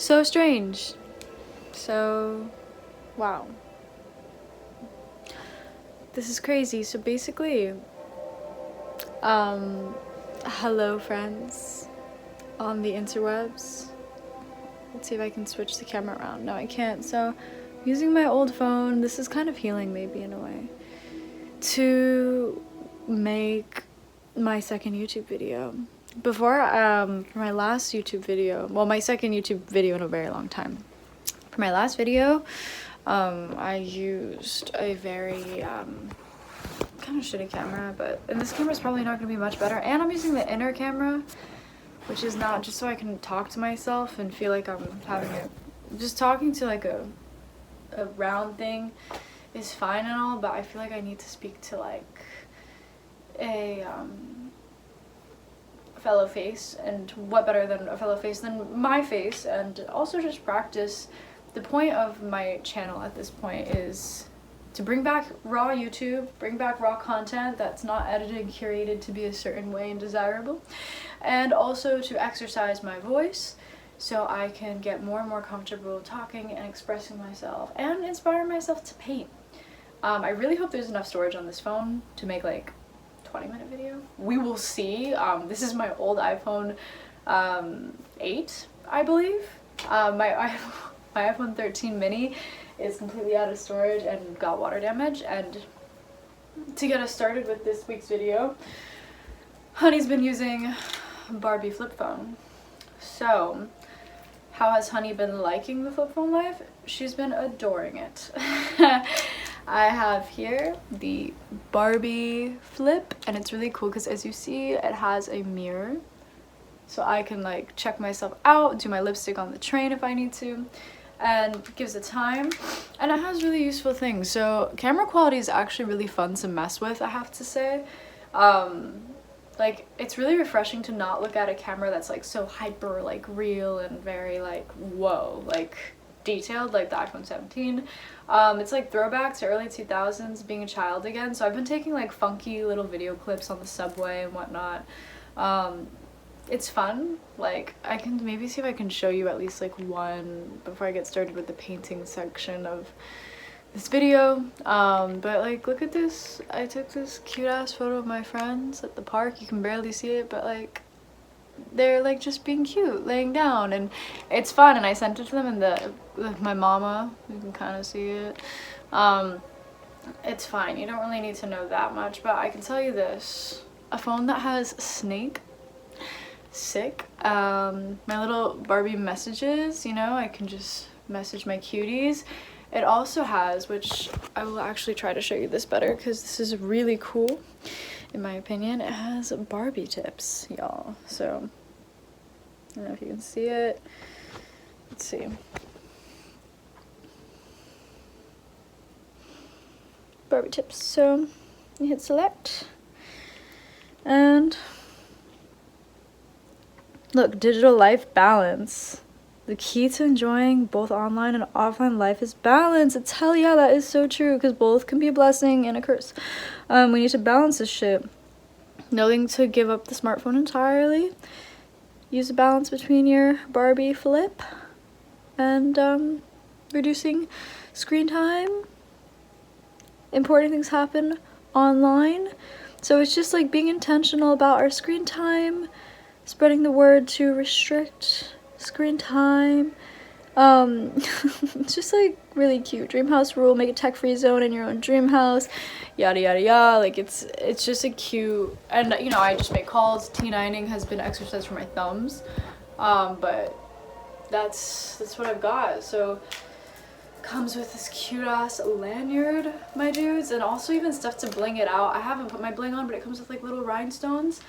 So strange. So, wow. This is crazy. So basically, hello friends on the interwebs. Let's see if I can switch the camera around. No, I can't. So, I'm using my old phone. This is kind of healing maybe in a way. To make my second YouTube video. Before, for my last YouTube video, well, my second YouTube video in a very long time. For my last video, I used a very, kind of shitty camera, and this camera is probably not going to be much better. And I'm using the inner camera, which is not just so I can talk to myself and feel like I'm having just talking to like a round thing is fine and all, but I feel like I need to speak to like a fellow face, and what better than a fellow face than my face, and also just practice. The point of my channel at this point is to bring back raw YouTube, bring back raw content that's not edited and curated to be a certain way and desirable, and also to exercise my voice so I can get more and more comfortable talking and expressing myself and inspire myself to paint. I really hope there's enough storage on this phone to make like 20-minute video. We will see. This is my old iPhone 8, I believe. My iPhone 13 mini is completely out of storage and got water damage. And to get us started with this week's video, Honey's been using BarbieFlip phone. So, how has Honey been liking the flip phone life? She's been adoring it. I have here the BarbieFlip, and it's really cool because as you see, it has a mirror. So I can like check myself out, do my lipstick on the train if I need to, and it gives a time. And it has really useful things. So camera quality is actually really fun to mess with, I have to say. Like, it's really refreshing to not look at a camera that's like so hyper like real and very like whoa, like detailed, like the iPhone 17. It's like throwback to early 2000s, being a child again. So I've been taking like funky little video clips on the subway and whatnot. It's fun. Like, I can maybe see if I can show you at least like one before I get started with the painting section of this video. But like, look at this. I took this cute ass photo of my friends at the park. You can barely see it, but like they're like just being cute, laying down, and it's fun. And I sent it to them in my mama, you can kind of see it. It's fine, you don't really need to know that much, but I can tell you this: a phone that has Snake, sick. My little Barbie messages, you know, I can just message my cuties. It also has, which I will actually try to show you this better because this is really cool in my opinion, it has Barbie tips, y'all. So I don't know if you can see it. Let's see. Barbie tips. So you hit select, and look, digital life balance. The key to enjoying both online and offline life is balance. It's hell yeah, that is so true, because both can be a blessing and a curse. We need to balance this shit. Knowing to give up the smartphone entirely. Use a balance between your BarbieFlip and reducing screen time. Important things happen online. So it's just like being intentional about our screen time, spreading the word to restrict screen time. It's just like really cute. Dream house rule: make a tech-free zone in your own dream house, yada yada yada. Like it's just a cute, and you know, I just make calls. T9ing has been exercise for my thumbs, but that's what I've got. So comes with this cute ass lanyard, my dudes, and also even stuff to bling it out. I haven't put my bling on, but it comes with like little rhinestones.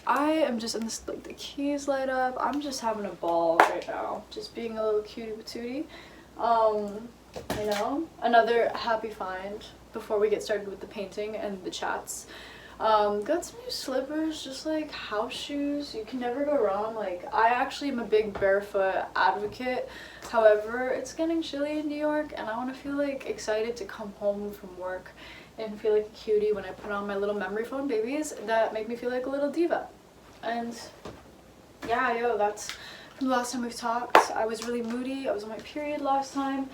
I am just in this, like, the keys light up. I'm just having a ball right now, just being a little cutie patootie. You know, another happy find before we get started with the painting and the chats. Got some new slippers, just like house shoes. You can never go wrong. Like, I actually am a big barefoot advocate. However, it's getting chilly in New York, and I want to feel like excited to come home from work and feel like a cutie when I put on my little memory foam babies that make me feel like a little diva. And yeah, yo, that's the last time we've talked. I was really moody. I was on my period last time.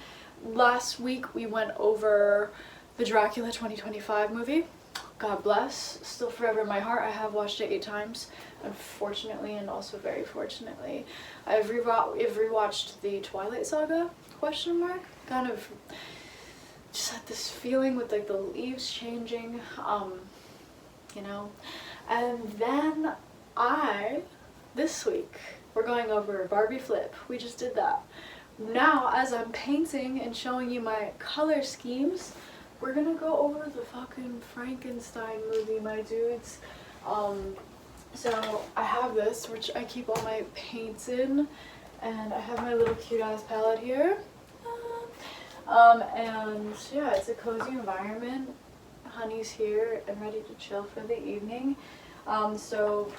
Last week we went over the Dracula 2025 movie. God bless. Still forever in my heart. I have watched it 8 times, unfortunately, and also very fortunately. I've rewatched the Twilight Saga, question mark. Kind of just had this feeling with like the leaves changing, you know. And then this week, we're going over BarbieFlip. We just did that. Now, as I'm painting and showing you my color schemes, we're gonna go over the fucking Frankenstein movie, my dudes. So I have this, which I keep all my paints in, and I have my little cute ass palette here. And yeah, it's a cozy environment. Honey's here and ready to chill for the evening. So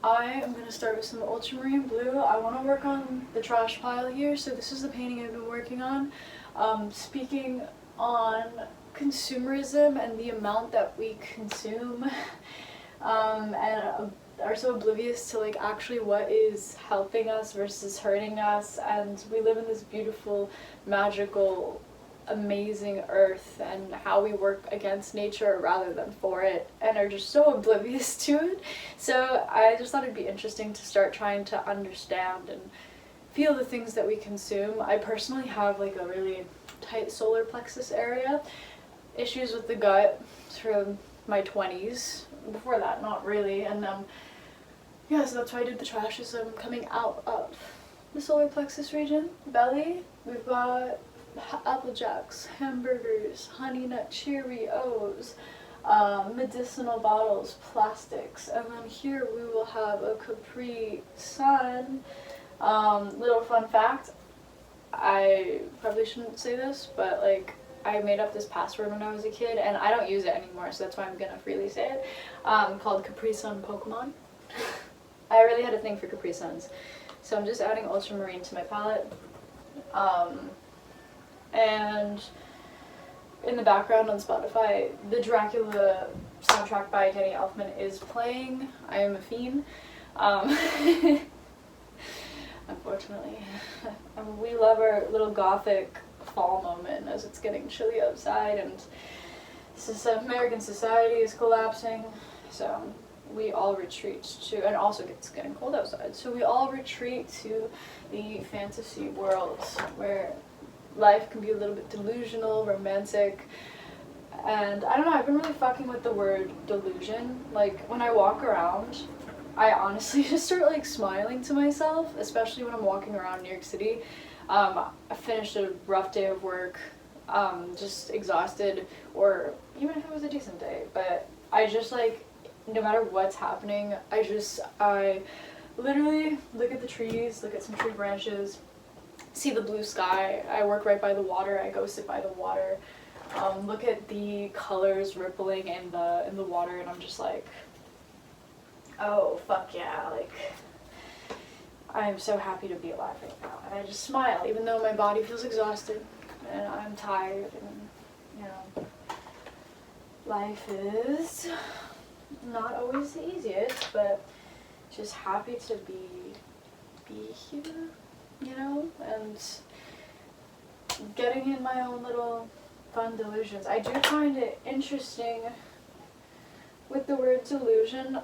I am going to start with some ultramarine blue. I want to work on the trash pile here, so this is the painting I've been working on. Speaking on consumerism and the amount that we consume, and are so oblivious to like actually what is helping us versus hurting us, and we live in this beautiful, magical, amazing earth, and how we work against nature rather than for it, and are just so oblivious to it. So I just thought it'd be interesting to start trying to understand and feel the things that we consume. I personally have like a really tight solar plexus area, issues with the gut from my 20s. Before that, not really. And yeah, so that's why I did the trash, is I'm coming out of the solar plexus region. Belly, we've got Apple Jacks, hamburgers, Honey Nut Cheerios, medicinal bottles, plastics, and then here we will have a Capri Sun. Little fun fact, I probably shouldn't say this, but like I made up this password when I was a kid, and I don't use it anymore, so that's why I'm gonna freely say it, called Capri Sun Pokemon. I really had a thing for Capri Suns, so I'm just adding ultramarine to my palette. And in the background on Spotify, the Dracula soundtrack by Danny Elfman is playing. I am a fiend. Unfortunately. We love our little gothic fall moment as it's getting chilly outside and American society is collapsing. So we all retreat to, and also it's getting cold outside, so we all retreat to the fantasy world where life can be a little bit delusional, romantic, and I don't know, I've been really fucking with the word delusion. Like, when I walk around, I honestly just start like smiling to myself, especially when I'm walking around New York City. I finished a rough day of work, just exhausted, or even if it was a decent day, but I just like, no matter what's happening, I literally look at the trees, look at some tree branches, see the blue sky. I work right by the water. I go sit by the water, look at the colors rippling in the water, and I'm just like, oh fuck yeah, like I am so happy to be alive right now. And I just smile, even though my body feels exhausted and I'm tired, and you know, life is not always the easiest, but just happy to be here, you know, and getting in my own little fun delusions. I do find it interesting with the word delusion.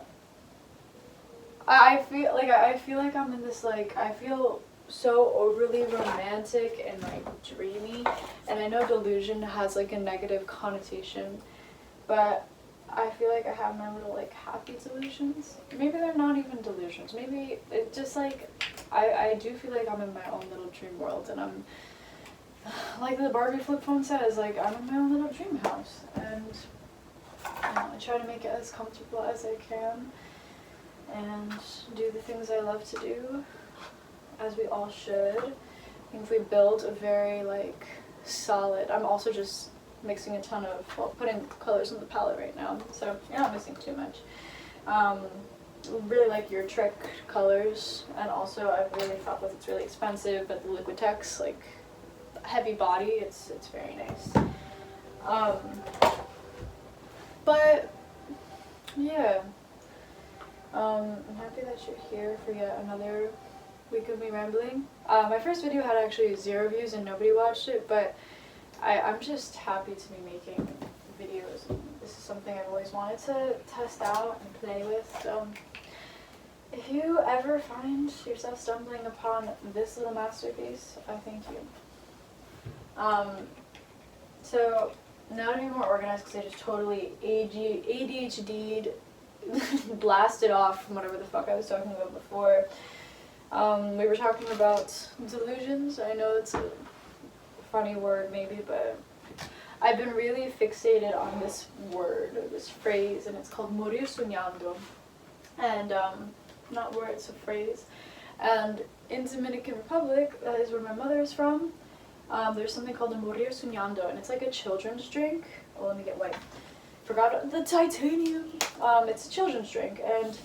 I feel like I'm in this, like, I feel so overly romantic and like dreamy, and I know delusion has like a negative connotation, but I feel like I have my little like happy delusions. Maybe they're not even delusions. Maybe it just like, I do feel like I'm in my own little dream world, and I'm, like the BarbieFlip phone says, like I'm in my own little dream house, and you know, I try to make it as comfortable as I can and do the things I love to do, as we all should. I think we build a very like solid, I'm also just mixing a ton of, well, putting colors in the palette right now, so you're not mixing too much. Really like your Trick colors, and also I really thought with, it's really expensive, but the Liquitex, like heavy body, it's very nice. But yeah, I'm happy that you're here for yet another week of me rambling. My first video had actually 0 views and nobody watched it, but I'm just happy to be making videos. This is something I've always wanted to test out and play with, so if you ever find yourself stumbling upon this little masterpiece, I thank you. So now to be more organized, because I just totally ADHD'd, blasted off from whatever the fuck I was talking about before. We were talking about delusions. I know it's a funny word maybe, but I've been really fixated on this word, or this phrase, and it's called morir soñando. And, not word, it's a phrase. And in Dominican Republic, that is where my mother is from, there's something called a morir soñando, and it's like a children's drink. Oh, let me get white. Forgot the titanium. It's a children's drink, and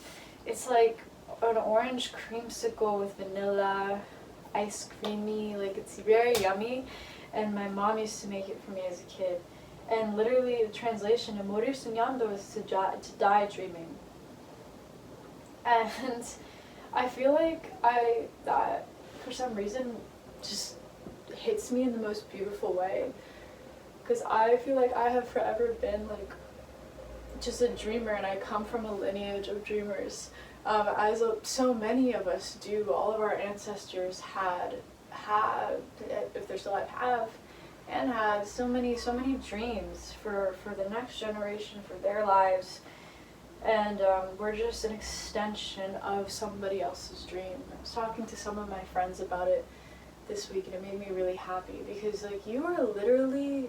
it's like an orange creamsicle with vanilla, ice creamy, like it's very yummy, and my mom used to make it for me as a kid. And literally the translation of morir soñando is to die dreaming. And I feel like that for some reason just hits me in the most beautiful way, because I feel like I have forever been like just a dreamer, and I come from a lineage of dreamers, as so many of us do. All of our ancestors had, if they're still alive, have and had so many dreams for the next generation, for their lives. And we're just an extension of somebody else's dream. I was talking to some of my friends about it this week, and it made me really happy, because like you are literally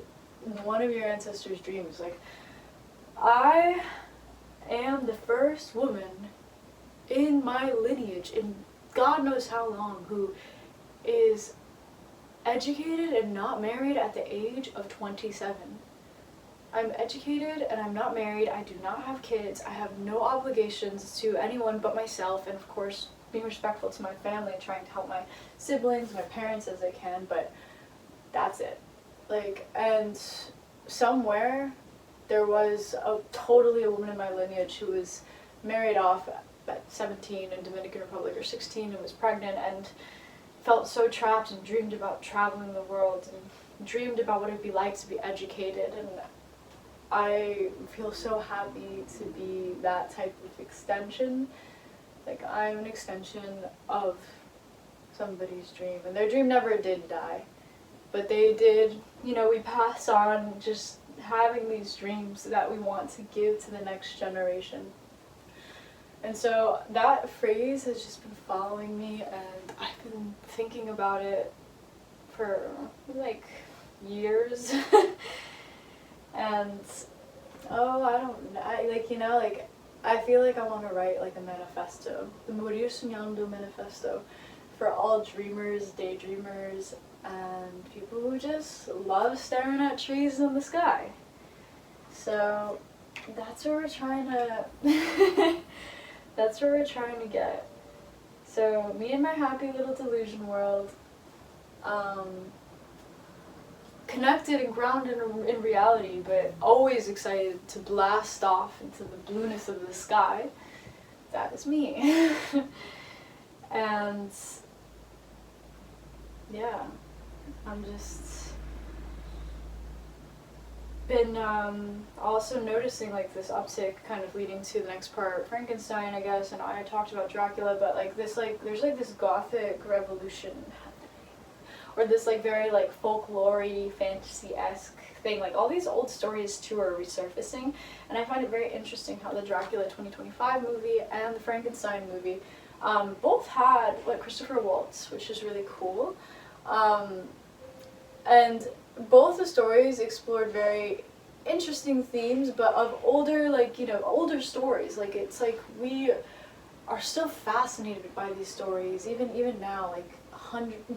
one of your ancestors' dreams. Like, I am the first woman in my lineage, in God knows how long, who is educated and not married at the age of 27. I'm educated and I'm not married. I do not have kids. I have no obligations to anyone but myself, and of course being respectful to my family and trying to help my siblings, my parents as I can, but that's it. Like, and somewhere there was totally a woman in my lineage who was married off at 17 in Dominican Republic, or 16, and was pregnant and felt so trapped and dreamed about traveling the world and dreamed about what it would be like to be educated. And I feel so happy to be that type of extension. Like, I'm an extension of somebody's dream, and their dream never did die, but they did, you know, we pass on just having these dreams that we want to give to the next generation. And so that phrase has just been following me, and I've been thinking about it for like years. And I feel like I want to write like a manifesto, the Morir Soñando manifesto, for all dreamers, daydreamers, and people who just love staring at trees in the sky. So that's where we're trying to that's where we're trying to get. So me and my happy little delusion world, connected and grounded in reality, but always excited to blast off into the blueness of the sky. That is me. And yeah, I'm just been also noticing like this uptick, kind of leading to the next part, Frankenstein, I guess, and I talked about Dracula, but like this, like there's like this gothic revolution happening, or this like very like folklore-y, fantasy-esque thing. Like all these old stories too are resurfacing, and I find it very interesting how the Dracula 2025 movie and the Frankenstein movie both had like Christopher Waltz, which is really cool, and both the stories explored very interesting themes, but of older, like, you know, older stories. Like, it's like we are still fascinated by these stories, even now, like hundreds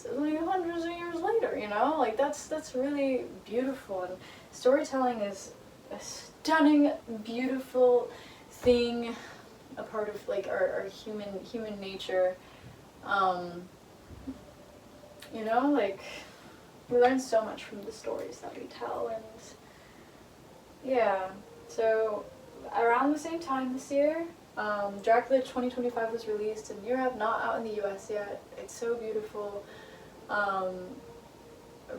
of years later, you know? Like, that's really beautiful, and storytelling is a stunning, beautiful thing, a part of, like, our human nature. You know, like, we learn so much from the stories that we tell, and yeah, so around the same time this year, Dracula 2025 was released in Europe, not out in the US yet. It's so beautiful.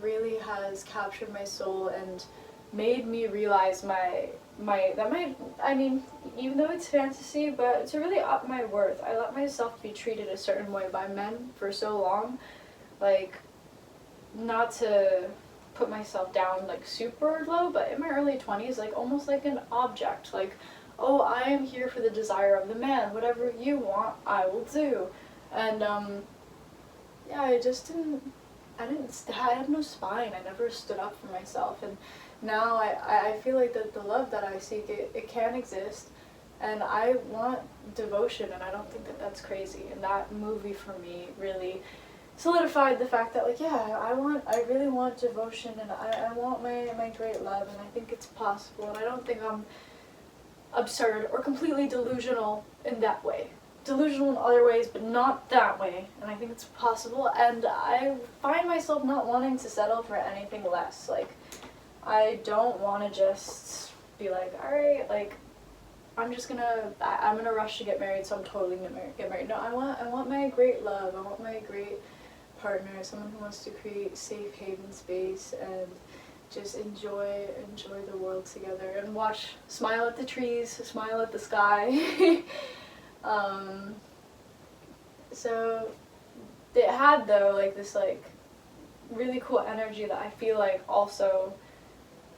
Really has captured my soul and made me realize I mean, even though it's fantasy, but to really up my worth, I let myself be treated a certain way by men for so long, like, not to put myself down like super low, but in my early 20s, like almost like an object, like, oh, I am here for the desire of the man, whatever you want, I will do. And yeah, I had no spine, I never stood up for myself, and now I feel like that the love that I seek, it can exist, and I want devotion, and I don't think that that's crazy, and that movie for me really solidified the fact that, like, yeah, I really want devotion, and I want my great love, and I think it's possible, and I don't think I'm absurd or completely delusional in that way. Delusional in other ways, but not that way, and I think it's possible, and I find myself not wanting to settle for anything less. Like, I don't want to just be like, alright, like, I'm gonna rush to get married, so I'm totally gonna get married. No, I want my great love, I want my great partner, someone who wants to create safe haven space and just enjoy the world together and smile at the trees, smile at the sky. So it had, though, like this like really cool energy that I feel like also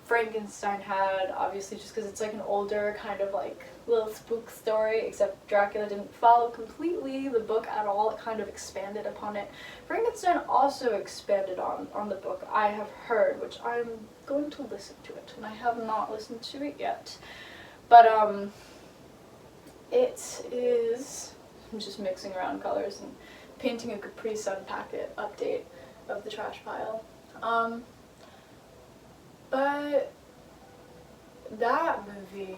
Frankenstein had, obviously, just because it's like an older kind of like little spook story, except Dracula didn't follow completely the book at all. It kind of expanded upon it. Frankenstein also expanded on the book, I have heard, which I'm going to listen to it, and I have not listened to it yet. But it is, I'm just mixing around colors and painting a Capri Sun packet update of the trash pile. But that movie,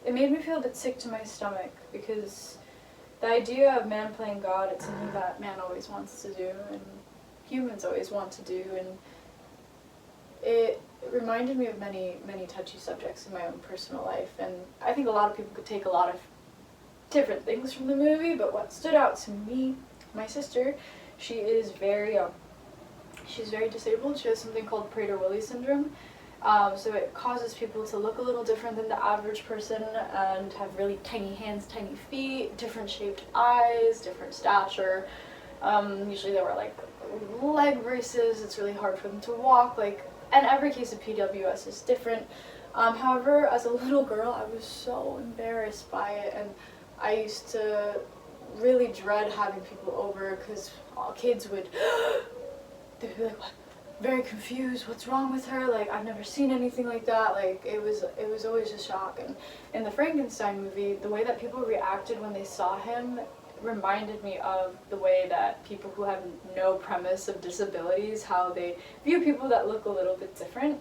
it made me feel a bit sick to my stomach, because the idea of man playing God, it's something that man always wants to do, and humans always want to do, and it reminded me of many, many touchy subjects in my own personal life, and I think a lot of people could take a lot of different things from the movie, but what stood out to me, my sister, she's very disabled. She has something called Prader-Willi syndrome. So it causes people to look a little different than the average person and have really tiny hands, tiny feet, different shaped eyes, different stature. Usually they wear like leg braces. It's really hard for them to walk. Like, and every case of PWS is different. However, as a little girl, I was so embarrassed by it, and I used to really dread having people over, because all kids would they'd be like, what? Very confused, what's wrong with her? Like, I've never seen anything like that. Like, it was always a shock. And in the Frankenstein movie, the way that people reacted when they saw him reminded me of the way that people who have no premise of disabilities, how they view people that look a little bit different.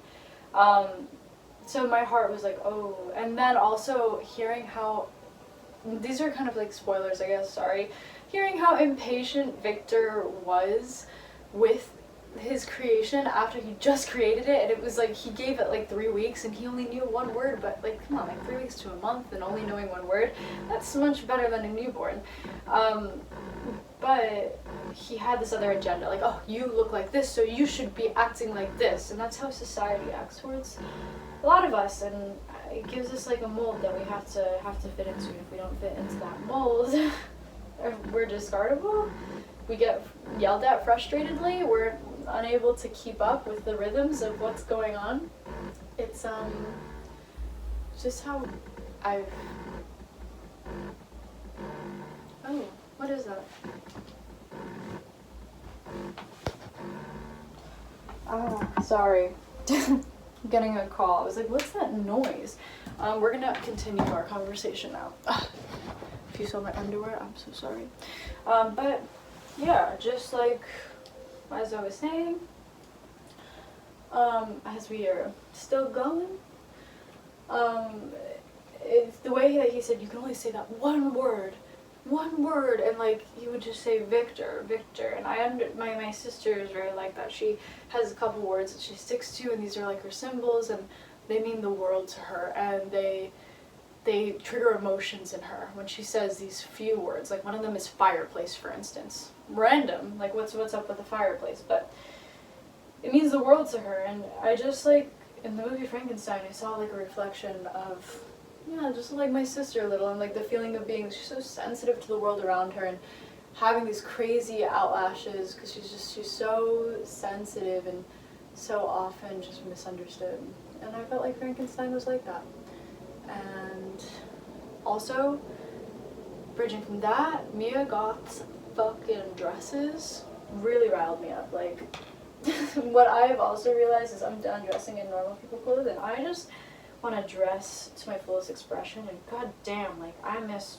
So my heart was like, oh. And then also hearing how, these are kind of like spoilers, I guess, sorry. Hearing how impatient Victor was with his creation after he just created it, and it was like he gave it like 3 weeks and he only knew one word, but like, come on, like 3 weeks to a month and only knowing one word, that's much better than a newborn. But he had this other agenda, like, oh, you look like this, so you should be acting like this, and that's how society acts towards a lot of us, and it gives us like a mold that we have to fit into, and if we don't fit into that mold, we're discardable. We get yelled at frustratedly, we're unable to keep up with the rhythms of what's going on. It's just how I've, oh, what is that? Oh, sorry. I'm getting a call. I was like, what's that noise? We're gonna continue our conversation now. If you saw my underwear, I'm so sorry. But yeah, just like as I was saying, as we are still going, it's the way that he said you can only say that one word, and like he would just say Victor, and my sister is very like that. She has a couple words that she sticks to, and these are like her symbols, and they mean the world to her, and they they trigger emotions in her when she says these few words. Like one of them is fireplace, for instance. Random, like what's up with the fireplace, but it means the world to her. And I just, like, in the movie Frankenstein, I saw like a reflection of, yeah, just like my sister a little, and like the feeling of being, she's so sensitive to the world around her and having these crazy outlashes because she's so sensitive and so often just misunderstood. And I felt like Frankenstein was like that. And also, bridging from that, Mia Goth's fucking dresses really riled me up. Like, what I've also realized is I'm done dressing in normal people clothes, and I just want to dress to my fullest expression. And god damn, like, I miss,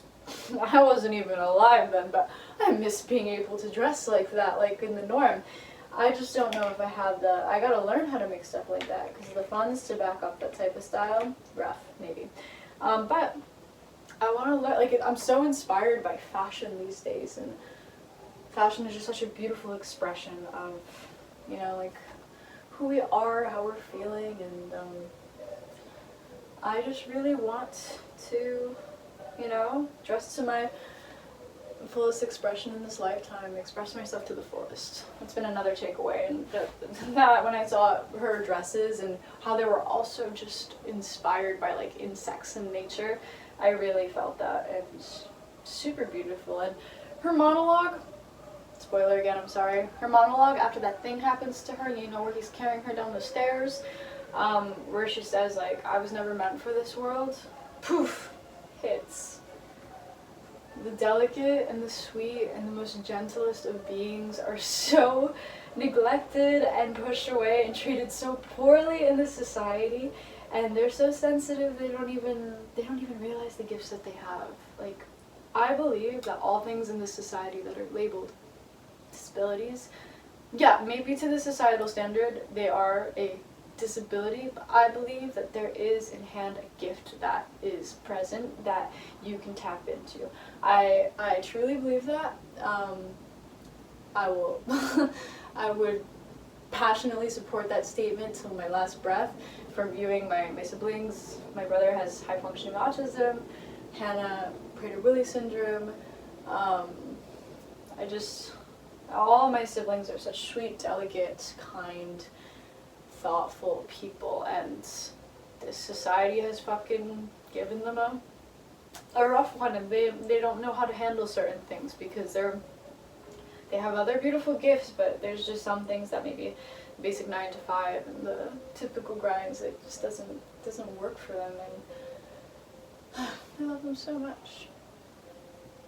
I wasn't even alive then, but I miss being able to dress like that, like in the norm. I just don't know if I have the, I gotta learn how to make stuff like that, because the funds to back up that type of style, rough, maybe. But I want to learn, like, I'm so inspired by fashion these days, and fashion is just such a beautiful expression of, you know, like, who we are, how we're feeling, and I just really want to, you know, dress to my fullest expression in this lifetime, express myself to the fullest. That's been another takeaway, and that when I saw her dresses and how they were also just inspired by like insects and nature, I really felt that, and super beautiful. And her monologue, spoiler again, I'm sorry, her monologue after that thing happens to her, you know, where he's carrying her down the stairs, where she says like, I was never meant for this world, poof, hits. The delicate and the sweet and the most gentlest of beings are so neglected and pushed away and treated so poorly in this society, and they're so sensitive they don't even realize the gifts that they have. Like, I believe that all things in this society that are labeled disabilities, yeah, maybe to the societal standard they are a disability, but I believe that there is in hand a gift that is present that you can tap into. I truly believe that. I will I would passionately support that statement till my last breath. From viewing my siblings, my brother has high functioning autism, Hannah Prader-Willi syndrome. All my siblings are such sweet, delicate, kind, thoughtful people, and this society has fucking given them a rough one, and they don't know how to handle certain things because they have other beautiful gifts, but there's just some things that maybe basic 9 to 5 and the typical grinds, it just doesn't work for them, and I love them so much.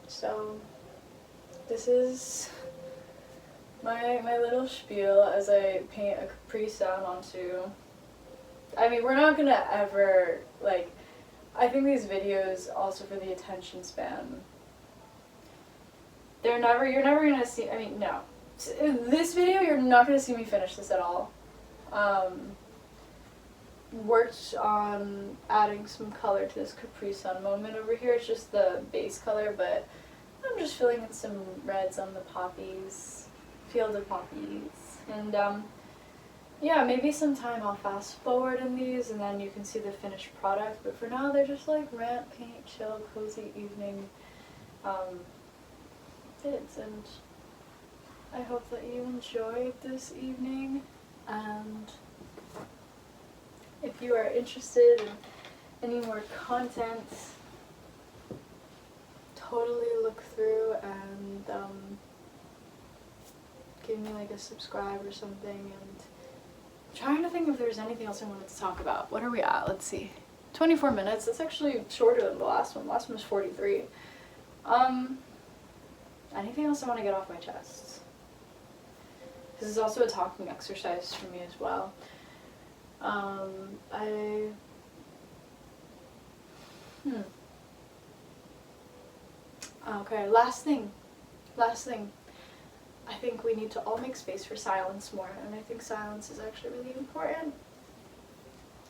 So this is my little spiel as I paint a Capri Sun onto, I mean, we're not gonna ever, like, I think these videos also for the attention span, you're never gonna see, I mean, no. This video, you're not gonna see me finish this at all. Worked on adding some color to this Capri Sun moment over here. It's just the base color, but I'm just filling in some reds on the poppies. Field of poppies, and yeah, maybe sometime I'll fast forward in these and then you can see the finished product, but for now they're just like rant, paint, chill, cozy evening vids, and I hope that you enjoyed this evening, and if you are interested in any more content, totally look through and give me like a subscribe or something. And I'm trying to think if there's anything else I wanted to talk about. What are we at? Let's see. 24 minutes. That's actually shorter than the last one. The last one was 43. Anything else I want to get off my chest? This is also a talking exercise for me as well. Okay, last thing. I think we need to all make space for silence more, and I think silence is actually really important.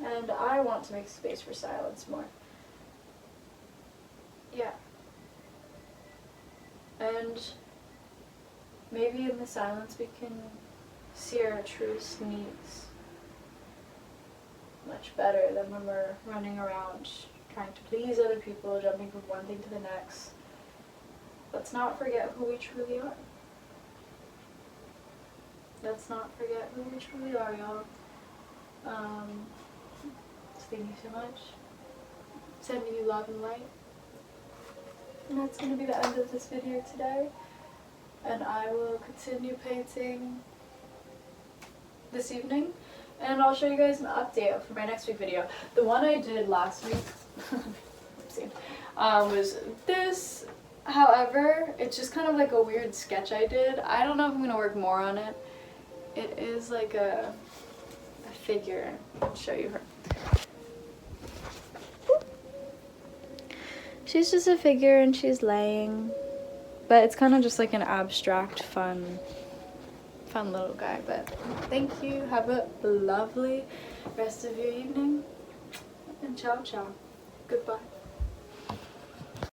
And I want to make space for silence more. Yeah. And maybe in the silence we can see our truest needs much better than when we're running around trying to please other people, jumping from one thing to the next. Let's not forget who we truly are. Let's not forget who we truly are, y'all. Thank you so much. Sending you love and light. And that's going to be the end of this video today. And I will continue painting this evening. And I'll show you guys an update for my next week video. The one I did last week was this. However, it's just kind of like a weird sketch I did. I don't know if I'm going to work more on it. It is like a figure. I'll show you her. She's just a figure and she's laying. But it's kind of just like an abstract, fun little guy. But thank you. Have a lovely rest of your evening. And ciao, ciao. Goodbye.